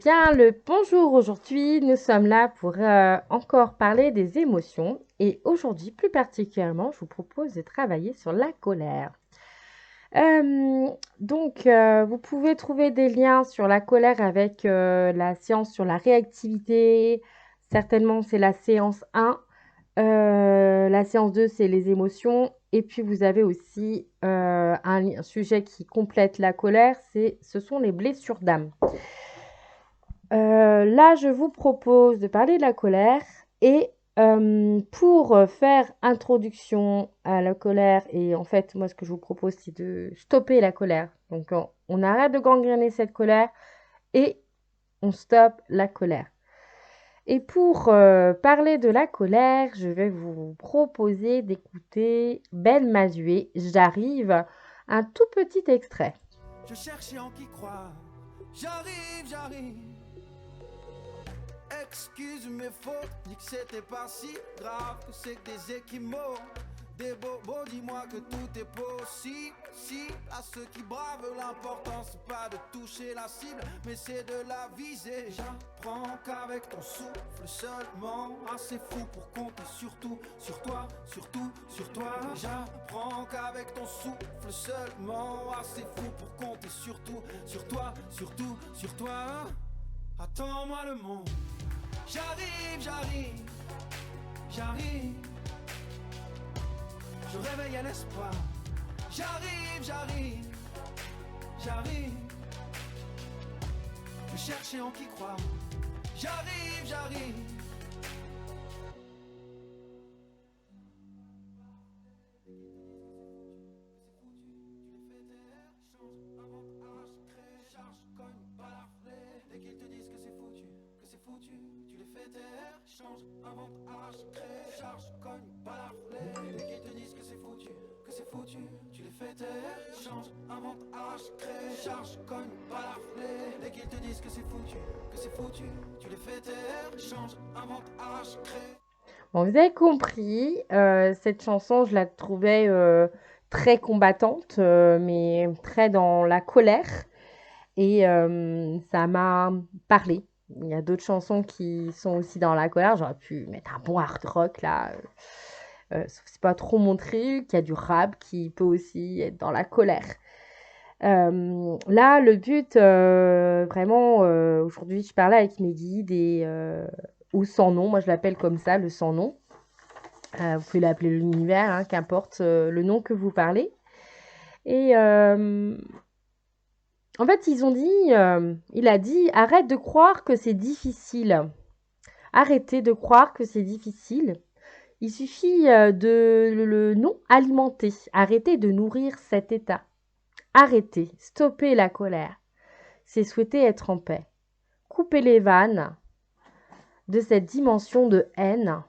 bien, le bonjour. Aujourd'hui, nous sommes là pour encore parler des émotions. Et aujourd'hui, plus particulièrement, je vous propose de travailler sur la colère. Vous pouvez trouver des liens sur la colère avec la séance sur la réactivité. Certainement, c'est la séance 1. La séance 2, c'est les émotions. Et puis, vous avez aussi un sujet qui complète la colère, ce sont les blessures d'âme. Là, je vous propose de parler de la colère et pour faire introduction à la colère, et en fait, moi, ce que je vous propose, c'est de stopper la colère. Donc, on arrête de gangréner cette colère et on stoppe la colère. Et pour parler de la colère, je vais vous proposer d'écouter Belle Mazué. J'arrive, un tout petit extrait. Je cherchais en qui croire, j'arrive. Excuse mes fautes, dis que c'était pas si grave, que c'est que des équimaux, des bobos, dis-moi que tout est possible. Si à ceux qui bravent, l'important c'est pas de toucher la cible, mais c'est de la viser. J'apprends qu'avec ton souffle seulement, assez fou pour compter surtout sur toi, surtout sur toi. J'apprends qu'avec ton souffle seulement, assez fou pour compter surtout sur toi, surtout sur toi. Attends-moi le monde. J'arrive. Je réveille à l'espoir. J'arrive. Je cherchais en qui croire. J'arrive. Tu les fais taire, change, invente, arrache, crée, charge, cogne, balaflé. Dès qu'ils te disent que c'est foutu, tu les fais taire, change, invente, arrache, crée, charge, cogne, balaflé. Dès qu'ils te disent que c'est foutu, tu les fais taire, change, invente, arrache, crée. Bon, vous avez compris, cette chanson, je la trouvais très combattante, mais très dans la colère. Et ça m'a parlé. Il y a d'autres chansons qui sont aussi dans la colère. J'aurais pu mettre un bon hard rock là. Sauf que c'est pas trop mon truc. Il y a du rap qui peut aussi être dans la colère. Là, le but, vraiment, aujourd'hui, je parlais avec mes guides ou sans nom. Moi, je l'appelle comme ça, le sans nom. Vous pouvez l'appeler l'univers, hein, qu'importe le nom que vous parlez. Et en fait, il a dit, arrête de croire que c'est difficile. Arrêtez de croire que c'est difficile. Il suffit de le non alimenter. Arrêtez de nourrir cet état. Arrêtez, stoppez la colère. C'est souhaiter être en paix. Coupez les vannes de cette dimension de haine,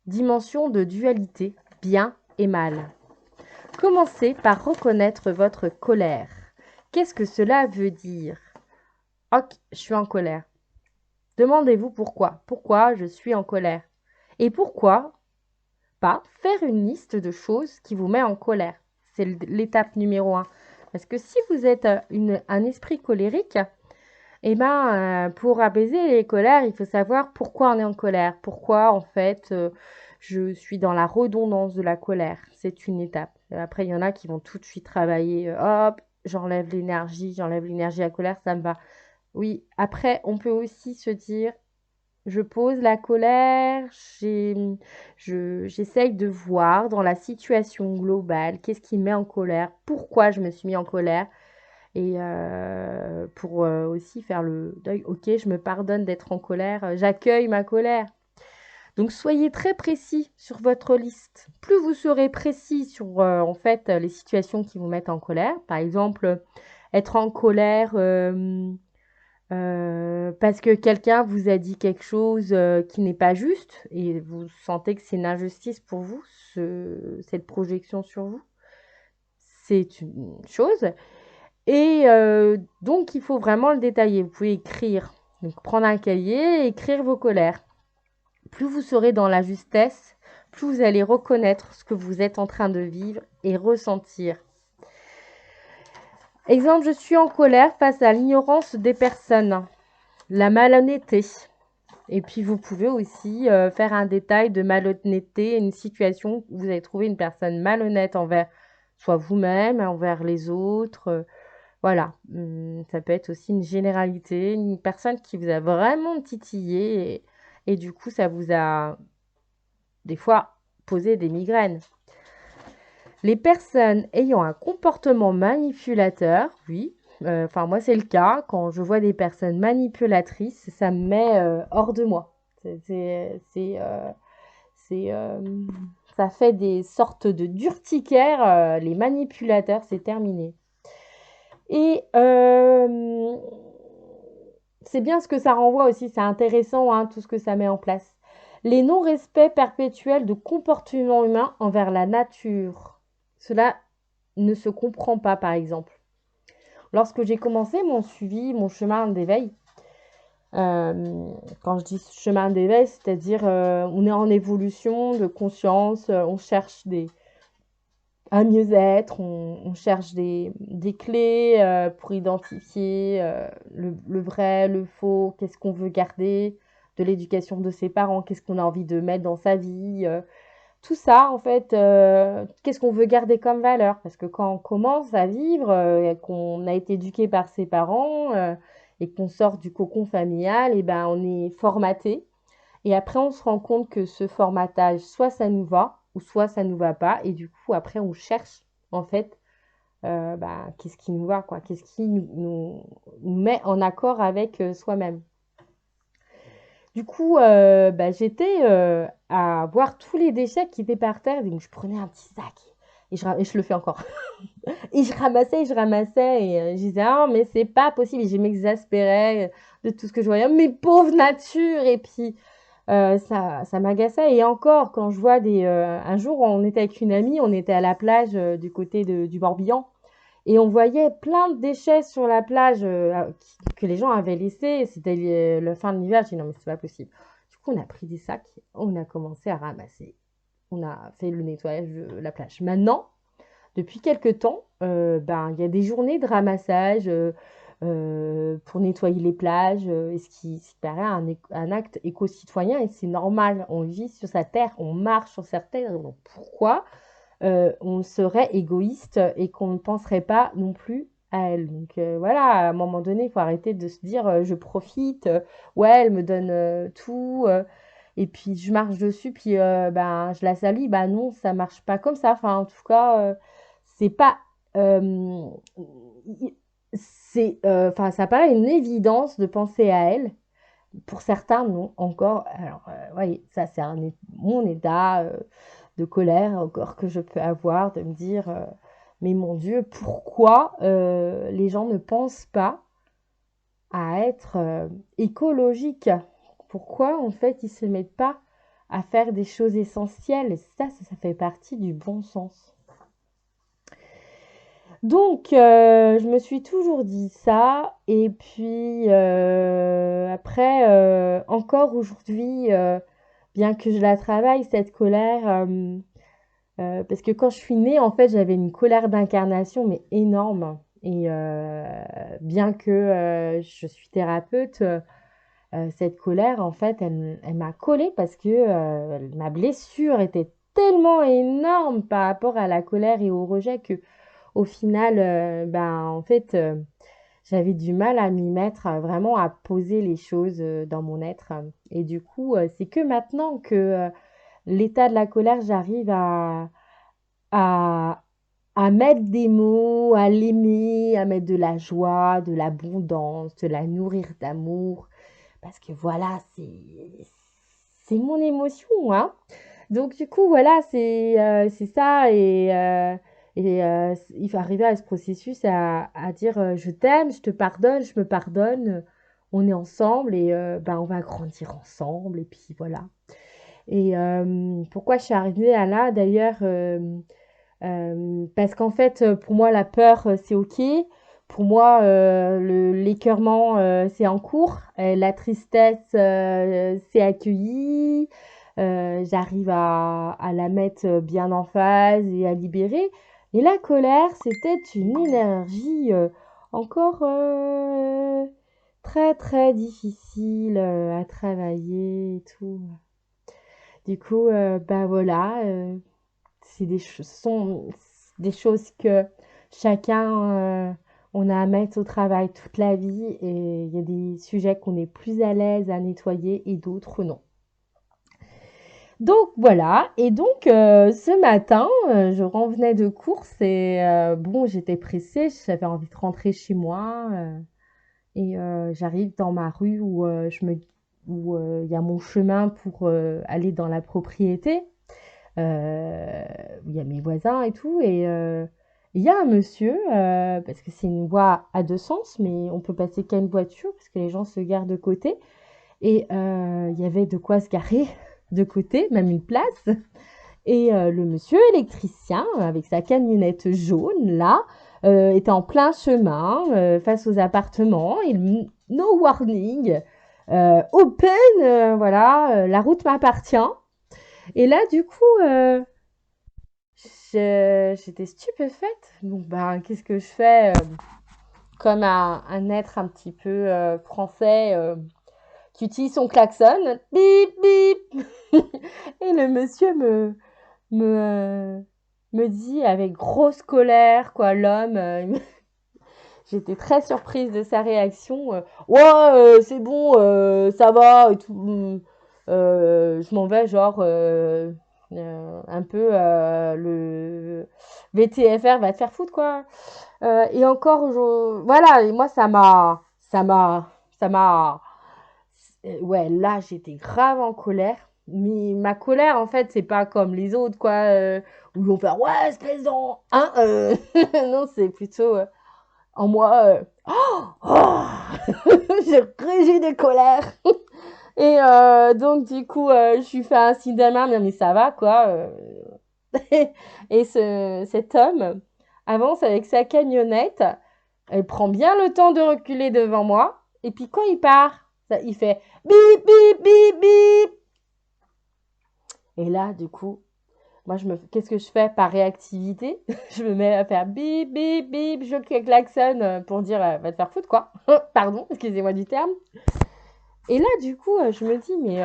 dimension de dualité, bien et mal. Commencez par reconnaître votre colère. Qu'est-ce que cela veut dire? Ok, je suis en colère. Demandez-vous pourquoi. Pourquoi je suis en colère? Et pourquoi pas faire une liste de choses qui vous met en colère? C'est l'étape numéro 1. Parce que si vous êtes un esprit colérique, pour apaiser les colères, il faut savoir pourquoi on est en colère. Pourquoi, en fait, je suis dans la redondance de la colère. C'est une étape. Après, il y en a qui vont tout de suite travailler. Hop, j'enlève l'énergie à la colère, ça me va. Oui, après, on peut aussi se dire, je pose la colère, j'essaye de voir dans la situation globale, qu'est-ce qui me met en colère, pourquoi je me suis mis en colère, et pour aussi faire le deuil. Ok, je me pardonne d'être en colère, j'accueille ma colère. Donc, soyez très précis sur votre liste. Plus vous serez précis sur, en fait, les situations qui vous mettent en colère, par exemple, être en colère parce que quelqu'un vous a dit quelque chose qui n'est pas juste et vous sentez que c'est une injustice pour vous, cette projection sur vous, c'est une chose. Et donc, il faut vraiment le détailler. Vous pouvez écrire, donc prendre un cahier et écrire vos colères. Plus vous serez dans la justesse, plus vous allez reconnaître ce que vous êtes en train de vivre et ressentir. Exemple, je suis en colère face à l'ignorance des personnes. la malhonnêteté. Et puis, vous pouvez aussi faire un détail de malhonnêteté, une situation où vous avez trouvé une personne malhonnête envers soit vous-même, envers les autres. Voilà. Ça peut être aussi une généralité, une personne qui vous a vraiment titillé et du coup, ça vous a des fois posé des migraines. Les personnes ayant un comportement manipulateur, oui, enfin moi c'est le cas, quand je vois des personnes manipulatrices, ça me met hors de moi. C'est, ça fait des sortes de d'urticaires, les manipulateurs, c'est terminé. Et c'est bien ce que ça renvoie aussi, c'est intéressant hein, tout ce que ça met en place. Les non-respects perpétuels de comportements humains envers la nature. Cela ne se comprend pas, par exemple. Lorsque j'ai commencé mon suivi, mon chemin d'éveil, quand je dis chemin d'éveil, c'est-à-dire on est en évolution de conscience, on cherche un mieux-être, on cherche des clés pour identifier le vrai, le faux, qu'est-ce qu'on veut garder de l'éducation de ses parents, qu'est-ce qu'on a envie de mettre dans sa vie. Tout ça, en fait, qu'est-ce qu'on veut garder comme valeur? Parce que quand on commence à vivre, et qu'on a été éduqué par ses parents, et qu'on sort du cocon familial, et ben on est formaté. Et après, on se rend compte que ce formatage, soit ça nous va, ou soit ça nous va pas. Et du coup, après, on cherche, en fait, qu'est-ce qui nous va, quoi? Qu'est-ce qui nous met en accord avec soi-même. Du coup, j'étais à voir tous les déchets qui étaient par terre. Donc, je prenais un petit sac et je le fais encore. Et je ramassais et je disais, ah, mais c'est pas possible. Et je m'exaspérais de tout ce que je voyais. Mais pauvre nature! Et puis, ça m'agaçait. Et encore, quand je vois un jour, on était avec une amie, on était à la plage du côté du Morbihan. Et on voyait plein de déchets sur la plage que les gens avaient laissés. C'était la fin de l'hiver. J'ai dit non, mais c'est pas possible. Du coup, on a pris des sacs, on a commencé à ramasser. On a fait le nettoyage de la plage. Maintenant, depuis quelques temps, il y a des journées de ramassage pour nettoyer les plages, et ce qui paraît un acte éco-citoyen, et c'est normal. On vit sur sa terre, on marche sur sa terre. Donc pourquoi on serait égoïste et qu'on ne penserait pas non plus à elle. Donc voilà, à un moment donné, il faut arrêter de se dire je profite, ouais, elle me donne tout, et puis je marche dessus, puis je la salue. Bah non, ça marche pas comme ça. Enfin, en tout cas, c'est pas. Enfin, ça paraît une évidence de penser à elle. Pour certains, non, encore. Alors, oui, ça, c'est mon état de colère encore que je peux avoir, de me dire, mais mon Dieu, pourquoi les gens ne pensent pas à être écologiques? Pourquoi, en fait, ils ne se mettent pas à faire des choses essentielles? Et ça fait partie du bon sens. Donc, je me suis toujours dit ça. Et puis, après, encore aujourd'hui, bien que je la travaille, cette colère, parce que quand je suis née, en fait, j'avais une colère d'incarnation, mais énorme. Et bien que je suis thérapeute, cette colère, en fait, elle m'a collée parce que ma blessure était tellement énorme par rapport à la colère et au rejet que au final, en fait, j'avais du mal à m'y mettre, vraiment à poser les choses dans mon être. Et du coup, c'est que maintenant que l'état de la colère, j'arrive à, à mettre des mots, à l'aimer, à mettre de la joie, de l'abondance, de la nourrir d'amour. Parce que voilà, c'est mon émotion, hein. Donc du coup, voilà, c'est ça. Et il faut arriver à ce processus à dire je t'aime, je te pardonne, je me pardonne, on est ensemble et on va grandir ensemble. Et puis voilà. Et pourquoi je suis arrivée à là d'ailleurs parce qu'en fait, pour moi, la peur, c'est OK. Pour moi, l'écœurement, c'est en cours. La tristesse, c'est accueilli. J'arrive à la mettre bien en phase et à libérer. Et la colère, c'était une énergie encore très très difficile à travailler et tout. Du coup, bah voilà, c'est sont des choses que chacun, on a à mettre au travail toute la vie et il y a des sujets qu'on est plus à l'aise à nettoyer et d'autres non. Donc voilà, et donc ce matin, je revenais de course et bon, j'étais pressée, j'avais envie de rentrer chez moi et j'arrive dans ma rue où il y a mon chemin pour aller dans la propriété, où il y a mes voisins et tout et il y a un monsieur, parce que c'est une voie à deux sens, mais on peut passer qu'à une voiture parce que les gens se garent de côté et il y avait de quoi se garer de côté, même une place. Et le monsieur électricien, avec sa camionnette jaune, là, était en plein chemin, face aux appartements. Et no warning, open, voilà, la route m'appartient. Et là, du coup, j'étais stupéfaite. Donc, ben, qu'est-ce que je fais comme un être un petit peu français qui utilise son klaxon. Bip, bip. Et le monsieur me, me dit avec grosse colère, quoi, l'homme. J'étais très surprise de sa réaction. Ouais, c'est bon, ça va et tout. Je m'en vais, genre, un peu le VTFR va te faire foutre, quoi. Et encore, voilà, et moi, ça m'a, ouais, là, j'étais grave en colère. Mais ma colère, en fait, c'est pas comme les autres, quoi, où ils vont faire, ouais, espèce d'en, hein, non, c'est plutôt en moi, oh, j'ai régi de colère. Et donc, du coup, je lui fais un signe de main, mais ça va, quoi. Et cet homme avance avec sa camionnette. Il prend bien le temps de reculer devant moi. Et puis quand il part, il fait bip, bip, bip, bip. Et là, du coup, moi, qu'est-ce que je fais par réactivité? Je me mets à faire bip, bip, bip. Je klaxonne pour dire va te faire foutre, quoi. Pardon, excusez-moi du terme. Et là, du coup, je me dis, mais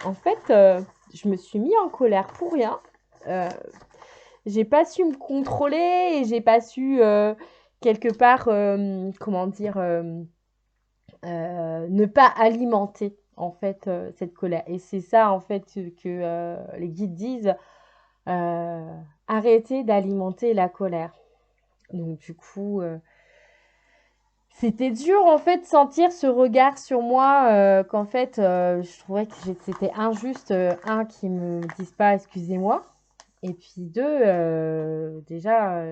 en fait, je me suis mis en colère pour rien. Euh, j'ai pas su me contrôler et j'ai pas su quelque part, comment dire, ne pas alimenter en fait cette colère. Et c'est ça en fait que les guides disent, arrêter d'alimenter la colère. Donc du coup, c'était dur en fait de sentir ce regard sur moi, qu'en fait je trouvais que c'était injuste, un, qui me dise pas excusez-moi, et puis deux, déjà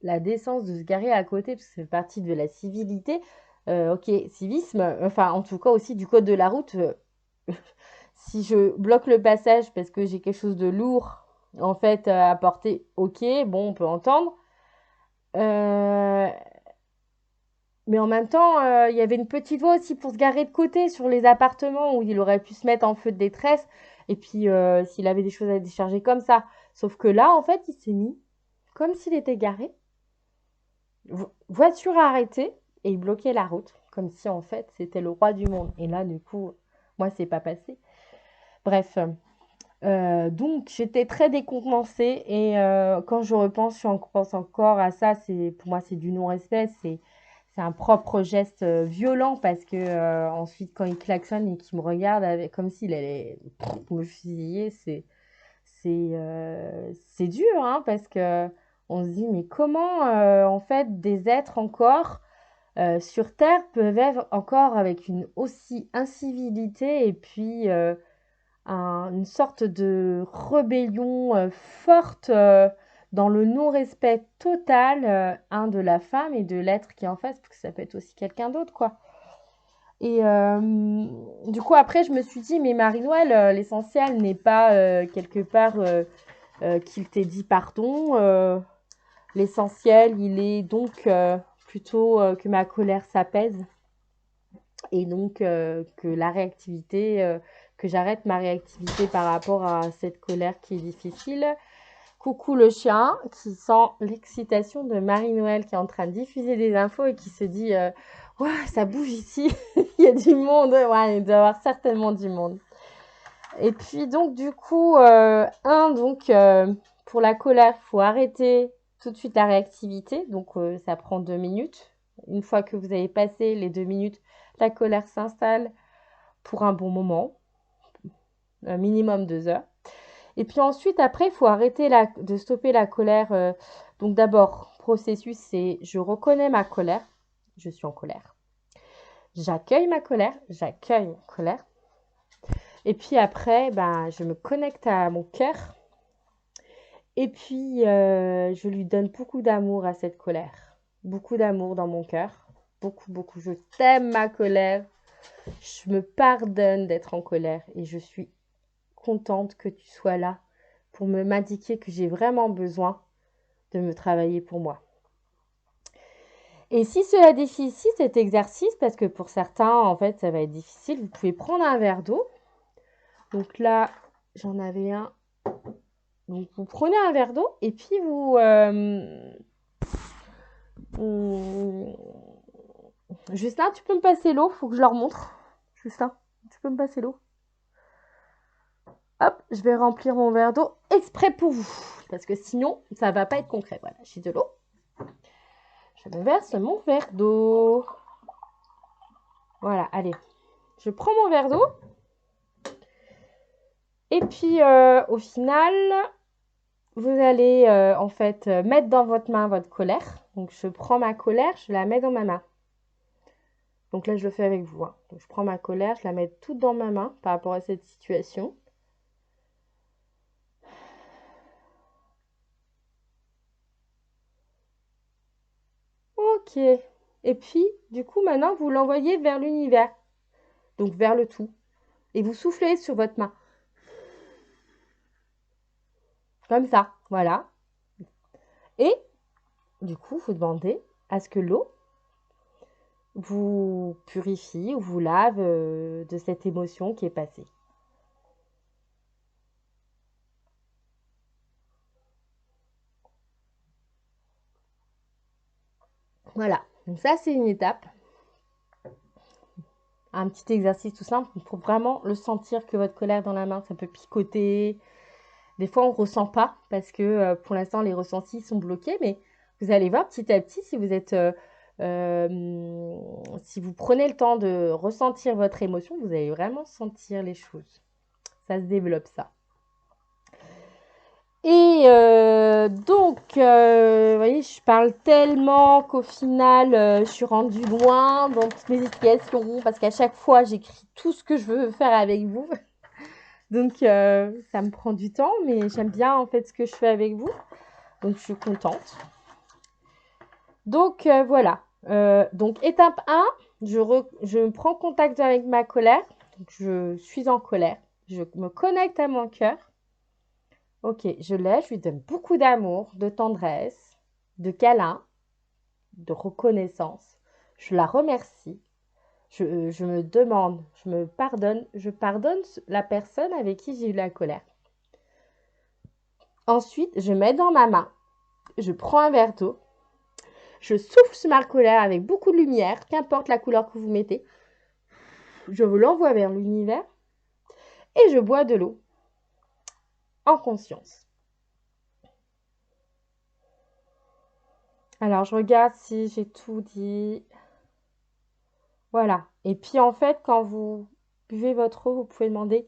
la décence de se garer à côté, parce que c'est partie de la civilité. Ok, civisme, enfin en tout cas aussi du code de la route. Si je bloque le passage parce que j'ai quelque chose de lourd en fait à porter, ok, bon, on peut entendre. Euh, mais en même temps, il y avait une petite voie aussi pour se garer de côté sur les appartements où il aurait pu se mettre en feu de détresse. Et puis, s'il avait des choses à décharger comme ça. Sauf que là, en fait, il s'est mis comme s'il était garé, voiture arrêtée, et il bloquait la route. Comme si, en fait, c'était le roi du monde. Et là, du coup, moi, c'est pas passé. Bref. Donc, j'étais très décontenancée. Et quand je repense, pense encore à ça. Pour moi, c'est du non-respect. C'est un propre geste violent parce que ensuite, quand il klaxonne et qu'il me regarde comme s'il allait me fusiller, c'est dur, hein, parce que on se dit, mais comment, en fait, des êtres encore sur Terre peuvent être encore avec une aussi incivilité et puis une sorte de rébellion forte dans le non-respect total, de la femme et de l'être qui est en face, parce que ça peut être aussi quelqu'un d'autre, quoi. Et du coup, après, je me suis dit, mais Marie-Noël, l'essentiel n'est pas quelque part qu'il t'ait dit pardon. L'essentiel, il est donc plutôt que ma colère s'apaise et donc que la réactivité, que j'arrête ma réactivité par rapport à cette colère qui est difficile. Coucou le chien qui sent l'excitation de Marie-Noël qui est en train de diffuser des infos et qui se dit Ouais, ça bouge ici. Il y a du monde. Ouais, il doit y avoir certainement du monde. Et puis donc du coup, pour la colère, il faut arrêter tout de suite la réactivité. Donc ça prend 2 minutes. Une fois que vous avez passé les 2 minutes, la colère s'installe pour un bon moment, un minimum 2 heures. Et puis ensuite, après, il faut arrêter de stopper la colère. Donc d'abord, processus, c'est je reconnais ma colère, je suis en colère. J'accueille ma colère, j'accueille ma colère. Et puis après, ben, je me connecte à mon cœur. Et puis, je lui donne beaucoup d'amour à cette colère. Beaucoup d'amour dans mon cœur. Beaucoup, beaucoup. Je t'aime ma colère. Je me pardonne d'être en colère. Et je suis contente que tu sois là pour m'indiquer que j'ai vraiment besoin de me travailler pour moi. Et si cela est difficile, cet exercice, parce que pour certains, en fait, ça va être difficile, vous pouvez prendre un verre d'eau. Donc là, j'en avais un. Donc vous prenez un verre d'eau et puis Justin, tu peux me passer l'eau? Faut que je leur montre. Justin, tu peux me passer l'eau? Hop, je vais remplir mon verre d'eau exprès pour vous. Parce que sinon, ça va pas être concret. Voilà, j'ai de l'eau. Je me verse mon verre d'eau. Voilà, allez. Je prends mon verre d'eau. Et puis, au final, vous allez en fait mettre dans votre main votre colère. Donc, je prends ma colère, je la mets dans ma main. Donc là, je le fais avec vous. Hein. Donc, je prends ma colère, je la mets toute dans ma main par rapport à cette situation. Ok. Et puis, du coup, maintenant, vous l'envoyez vers l'univers. Donc, vers le tout. Et vous soufflez sur votre main. Comme ça. Voilà. Et, du coup, vous demandez à ce que l'eau vous purifie ou vous lave de cette émotion qui est passée. Voilà. Donc ça, c'est une étape. Un petit exercice tout simple pour vraiment le sentir que votre colère dans la main, ça peut picoter. Des fois, on ne ressent pas parce que pour l'instant, les ressentis sont bloqués. Mais vous allez voir petit à petit si vous êtes, si vous prenez le temps de ressentir votre émotion, vous allez vraiment sentir les choses. Ça se développe ça. Et vous voyez, je parle tellement qu'au final, je suis rendue loin dans toutes mes explications parce qu'à chaque fois, j'écris tout ce que je veux faire avec vous. Donc, ça me prend du temps, mais j'aime bien en fait ce que je fais avec vous. Donc, je suis contente. Donc, voilà. Donc, étape 1, je prends contact avec ma colère. Donc, je suis en colère. Je me connecte à mon cœur. Ok, je lui donne beaucoup d'amour, de tendresse, de câlin, de reconnaissance. Je la remercie. Je me demande, je pardonne la personne avec qui j'ai eu la colère. Ensuite, je mets dans ma main, je prends un verre d'eau, je souffle sur ma colère avec beaucoup de lumière, qu'importe la couleur que vous mettez. Je vous l'envoie vers l'univers et je bois de l'eau en conscience. Alors, je regarde si j'ai tout dit. Voilà. Et puis, en fait, quand vous buvez votre eau, vous pouvez demander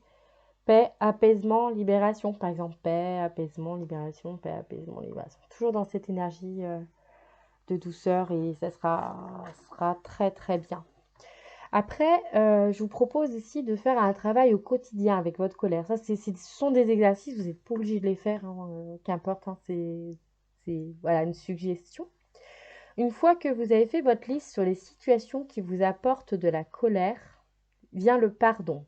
paix, apaisement, libération. Par exemple, paix, apaisement, libération, paix, apaisement, libération. Toujours dans cette énergie de douceur et ça sera très, très bien. Après, je vous propose ici de faire un travail au quotidien avec votre colère. Ça, ce sont des exercices, vous n'êtes pas obligé de les faire, hein, qu'importe, hein, c'est voilà, une suggestion. Une fois que vous avez fait votre liste sur les situations qui vous apportent de la colère, vient le pardon.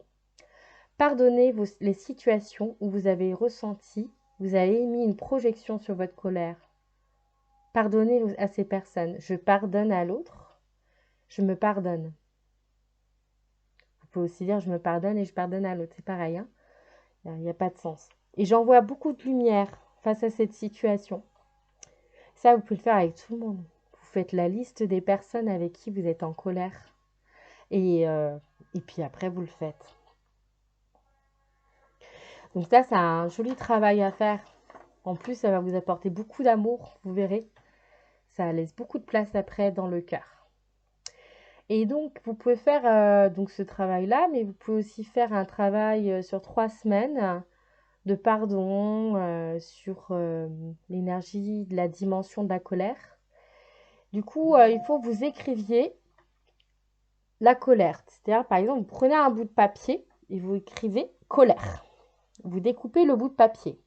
Pardonnez les situations où vous avez ressenti, vous avez émis une projection sur votre colère. Pardonnez à ces personnes. Je pardonne à l'autre, je me pardonne. Vous pouvez aussi dire je me pardonne et je pardonne à l'autre. C'est pareil, hein, il n'y a pas de sens. Et j'envoie beaucoup de lumière face à cette situation. Ça, vous pouvez le faire avec tout le monde. Vous faites la liste des personnes avec qui vous êtes en colère. Et puis après, vous le faites. Donc ça, c'est un joli travail à faire. En plus, ça va vous apporter beaucoup d'amour, vous verrez. Ça laisse beaucoup de place après dans le cœur. Et donc, vous pouvez faire donc ce travail-là, mais vous pouvez aussi faire un travail sur 3 semaines de pardon, sur l'énergie de la dimension de la colère. Du coup, il faut que vous écriviez la colère. C'est-à-dire, par exemple, vous prenez un bout de papier et vous écrivez colère. Vous découpez le bout de papier.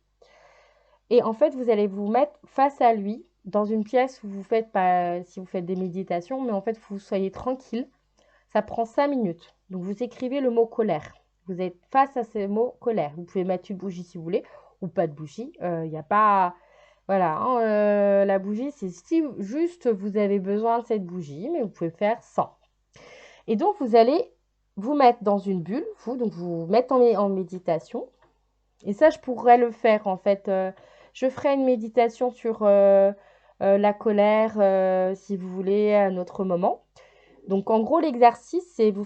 Et en fait, vous allez vous mettre face à lui dans une pièce où vous faites pas, si vous faites des méditations, mais en fait, vous soyez tranquille. Ça prend 5 minutes. Donc, vous écrivez le mot colère. Vous êtes face à ce mot colère. Vous pouvez mettre une bougie si vous voulez, ou pas de bougie. Il n'y a pas. Voilà, hein, la bougie, c'est si juste vous avez besoin de cette bougie, mais vous pouvez faire sans. Et donc, vous allez vous mettre dans une bulle, donc vous mettre en méditation. Et ça, je pourrais le faire en fait. Je ferai une méditation sur la colère, si vous voulez, à un autre moment. Donc, en gros, l'exercice, c'est vous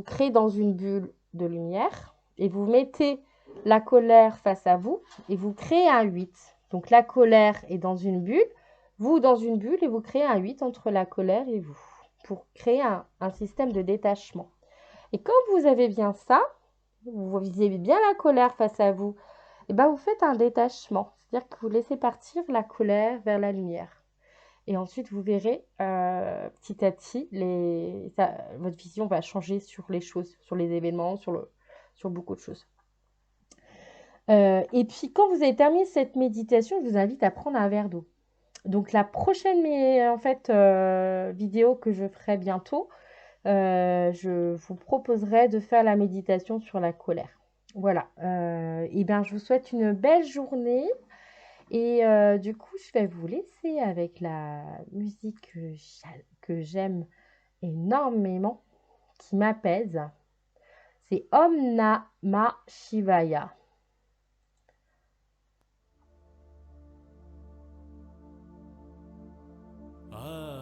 créez dans une bulle de lumière et vous mettez la colère face à vous et vous créez un 8. Donc, la colère est dans une bulle, vous dans une bulle et vous créez un 8 entre la colère et vous pour créer un système de détachement. Et quand vous avez bien ça, vous visez bien la colère face à vous, et ben vous faites un détachement. C'est-à-dire que vous laissez partir la colère vers la lumière. Et ensuite, vous verrez petit à petit, votre vision va changer sur les choses, sur les événements, sur beaucoup de choses. Et puis, quand vous avez terminé cette méditation, je vous invite à prendre un verre d'eau. Donc, la prochaine vidéo que je ferai bientôt, je vous proposerai de faire la méditation sur la colère. Voilà. Et bien, je vous souhaite une belle journée. Et du coup, je vais vous laisser avec la musique que j'aime énormément, qui m'apaise. C'est Om Namah Shivaya. Ah.